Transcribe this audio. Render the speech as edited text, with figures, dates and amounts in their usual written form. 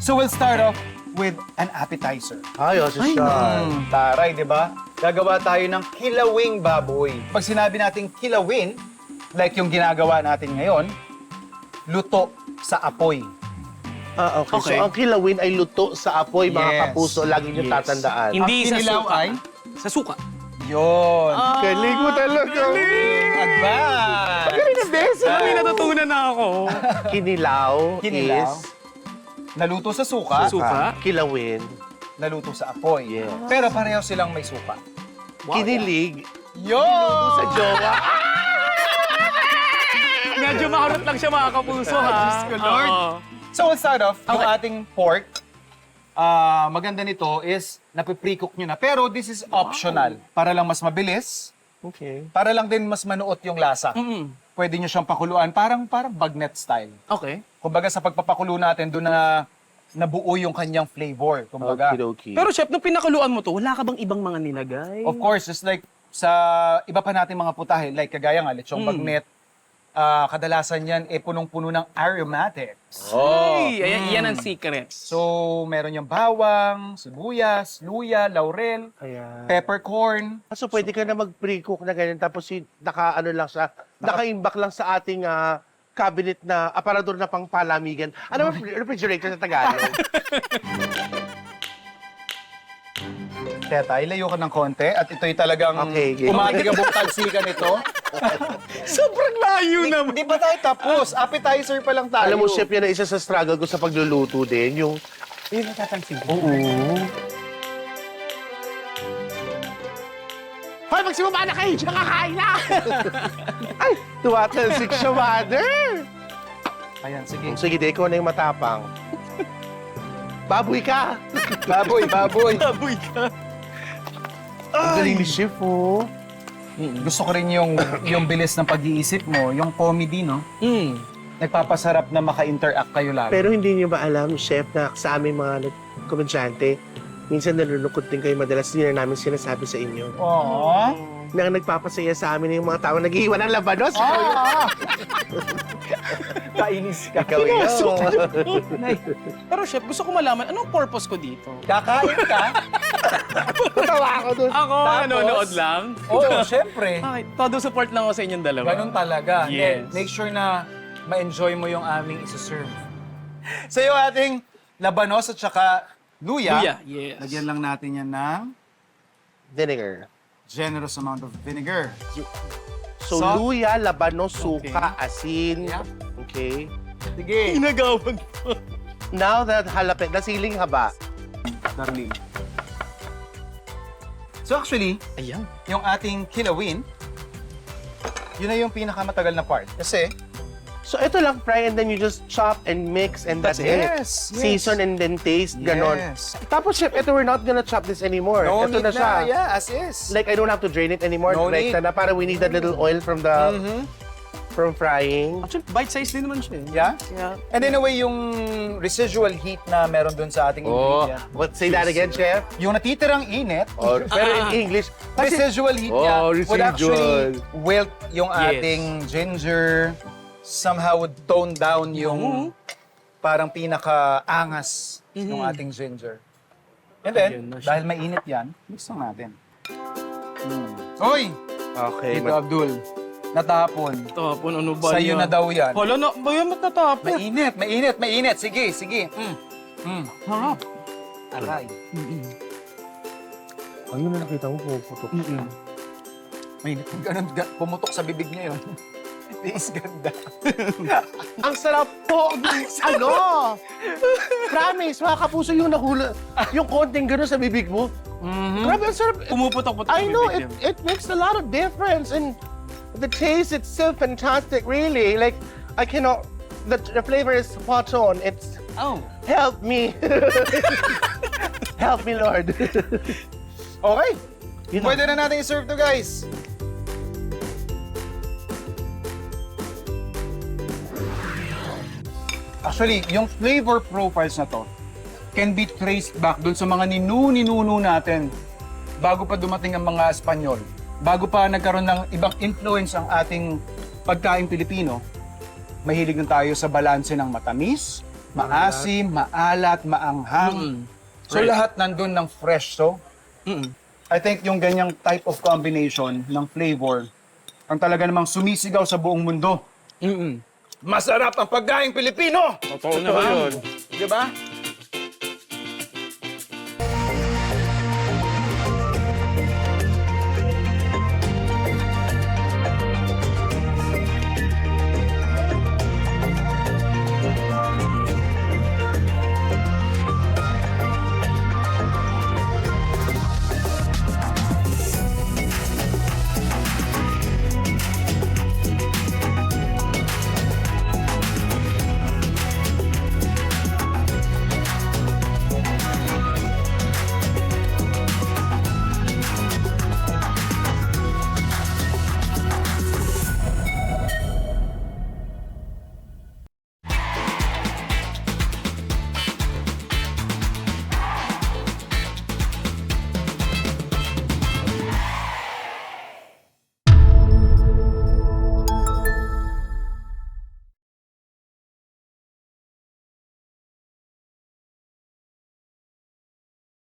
So we'll start off with an appetizer. Ayos, siya. Taray, di ba? Gagawa tayo ng kilawing baboy. Pag sinabi nating kilawin, like yung ginagawa natin ngayon, luto sa apoy. Okay. Okay. So, ang kilawin ay luto sa apoy, mga Yes. kapuso. Lagi niyo Yes. tatandaan. Hindi Ang sa kinilaw suka. ay? Sa suka. Yun. Galing mo talaga. Advance! Galing na beses. May natutunan na ako. Kinilaw, Kinilaw. is Naluto sa suka, Suka. kilawin. naluto sa apoy. Yes. Pero pareho silang may suka. Kinilig, Yun! sa jowa. Medyo makarot lang siya mga kapuso, ha? Diyos ko, Lord. Oo. So we'll start off, yung Okay. ating pork. Maganda nito is napiprecook nyo na. Pero this is optional. Para lang mas mabilis, Okay. para lang din mas manuot yung lasa. Pwede nyo siyang pakuluan, parang bagnet style. Okay. Kumbaga sa pagpapakulo natin, doon na nabuo yung kanyang flavor. Kumbaga, Okidoki. Pero chef, nung pinakuluan mo to, wala ka bang ibang mga nilagay? of course, just like sa iba pa nating mga putahe, like kagaya nga, lechong bagnet, kadalasan yan punong-puno ng aromatics. Ay, yan ang secret. So, meron yung bawang, sibuyas, luya, laurel, Ayan. peppercorn. So, pwede ka na mag-pre-cook na ganyan, tapos naka-ano lang siya, naka-imbak lang sa ating cabinet na aparador na pang palamigan. Ano ba refrigerator sa Tagalog? Teta, ilayo ka ng konti at ito'y talagang Okay, game. umatigabong talsikan ito. Sobrang layo naman. Di pa tayo tapos. Appetizer pa lang tayo. Alam mo, chef, yan ang isa sa struggle ko sa pagluluto din, yung... Yung natatansin ko. Oo. Hoy, magsibaba na kayo! Diyan kakain na! Ay, tuwatalsik siya, mother! Ayan, sige. Sige, di, ikaw na yung matapang. Baboy ka! Baboy, baboy. Taboy ka. Ang galing ni chef, oh. Gusto ko rin yung bilis ng pag-iisip mo, yung comedy, no? Nagpapasarap na maka-interact kayo lagi. Pero hindi niyo ba alam, chef, na sa aming mga komedyante, minsan nalulungkot din kayo, madalas din na namin sinasabi sa inyo. Aww. Na nagpapasaya sa amin yung mga tao nag-iiwan ng labanos. Kainis ka. Ikaw yun. Pero chef, gusto ko malaman, anong purpose ko dito? Kakain ka? Tawa ako dun. Ako, Tapos? nanonood lang. Oo, syempre. Okay, todo support lang ako sa inyong dalawa. Ganun talaga. Yes. Then, make sure na ma-enjoy mo yung aming isuserve. So yung ating labanos at saka luya, Luya, yes. lagyan lang natin yan ng Vinegar. generous amount of vinegar. So, Salt. luya, labanos, suka, asin. Yeah. Okay. Sige. Inagawan ko. Now that jalapeno, nasiling haba. Darling. So actually, Ayan. yung ating kilawin, yun na yung pinakamatagal na part. Kasi, So, ito lang fry and then you just chop and mix and that's Yes, it. yes. Season and then taste, ganon. yes. Tapos, chef, ito we're not gonna chop this anymore. No ito need na siya. yeah, as is. Like, I don't have to drain it anymore. No Direkta need. na. Para we need that little oil from the from frying. Actually, bite-size din naman siya. Yeah? Yeah. And in a way, yung residual heat na meron dun sa ating ingredient. What? Say that again, chef? Yung natitirang init, Or, pero in English, kasi residual heat Oh, niya would actually residual. wilt yung Yes. ating ginger, somehow would tone down yung parang pinaka-angas ng ating ginger. And then, Ayun na siya. dahil mainit yan, mix lang natin. Oy! Okay. Dito, Abdul. Natapon. Tapon, ano ba Sa'yo na daw yan. Hala na, ba yan matatapon? Mainit, mainit, mainit. Sige, sige. Harap. Aray. Ayun na nakita mo, puputok. Mainit. Ganun, pumutok sa bibig niya yun. Tiis ganda. Ang sarap po! Ano? Promise, mga kapuso yung nahula. Yung konting gano'n sa bibig mo. Grabe, ang sarap. Pumuputok-putok I know, yung bibig it makes a lot of difference. And the taste, it's so fantastic, really. Like, I cannot, the flavor is spot on. It's, Oh. help me. Help me, Lord. Okay. Yun na. Pwede na natin i-serve to, guys. Actually, yung flavor profiles na to can be traced back dun sa mga ninuno natin bago pa dumating ang mga Espanyol. Bago pa nagkaroon ng ibang influence ang ating pagkain Pilipino, mahilig na tayo sa balanse ng matamis, Maasim, maalat, maanghang. So lahat nandun ng fresh. So, I think yung ganyang type of combination ng flavor ang talaga namang sumisigaw sa buong mundo. Masarap ang pagkaing Pilipino! Totoo naman. yun. Di ba?